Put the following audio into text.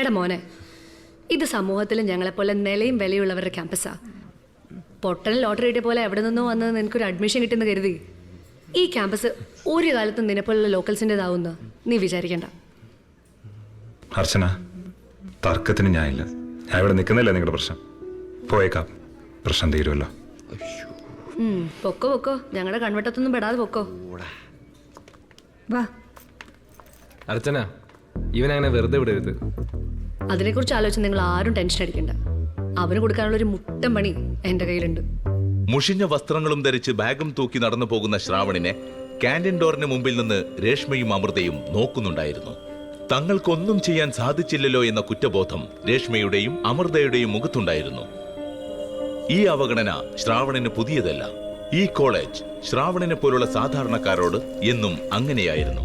എടാ മോനെ, ഇത് സമൂഹത്തിൽ ഞങ്ങളെപ്പോലെ നിലയും വിലയുള്ളവരുടെ ക്യാമ്പസാ. പൊട്ടൽ ലോട്ടറി കിട്ടിയ പോലെ എവിടെ നിന്നോ വന്നത് നിനക്കൊരു അഡ്മിഷൻ കിട്ടുമെന്ന് കരുതി ഈ ക്യാമ്പസ് ഒരു കാലത്തും നിന്നെപ്പോലുള്ള ലോക്കൽസിൻ്റെതാവുന്ന നീ വിചാരിക്കണ്ട. അർച്ചന, തർക്കത്തിന് ഞാനില്ല. ഞാൻ ഇവിടെ നിൽക്കുന്നില്ല. നിങ്ങളുടെ പ്രശ്നം പോയേക്കാം, പ്രശ്നം തീരുമല്ലോ. പൊക്കോ പൊക്കോ, ഞങ്ങളുടെ കൺവെട്ടത്തൊന്നും പെടാതെ പൊക്കോ. വാ. അർച്ചന, ഇവനങ്ങനെ വെറുതെ വിടരുത്. അതിനെക്കുറിച്ച് ആലോചിച്ച് നിങ്ങൾ ആരും ടെൻഷൻ അടിക്കണ്ട. അവന് കൊടുക്കാനുള്ള ഒരു മുട്ടൻ പണി എന്റെ കയ്യിലുണ്ട്. മുഷിഞ്ഞ വസ്ത്രങ്ങളും ധരിച്ച് ബാഗും തൂക്കി നടന്നു പോകുന്ന ശ്രാവണിനെ ക്യാൻറ്റീൻ ഡോറിന് മുമ്പിൽ നിന്ന് രേഷ്മയും അമൃതയും നോക്കുന്നുണ്ടായിരുന്നു. തങ്ങൾക്കൊന്നും ചെയ്യാൻ സാധിച്ചില്ലല്ലോ എന്ന കുറ്റബോധം രേഷ്മയുടെയും അമൃതയുടെയും മുഖത്തുണ്ടായിരുന്നു. ഈ അവഗണന ശ്രാവണിന് പുതിയതല്ല. ഈ കോളേജ് ശ്രാവണിനെ പോലുള്ള സാധാരണക്കാരോട് എന്നും അങ്ങനെയായിരുന്നു.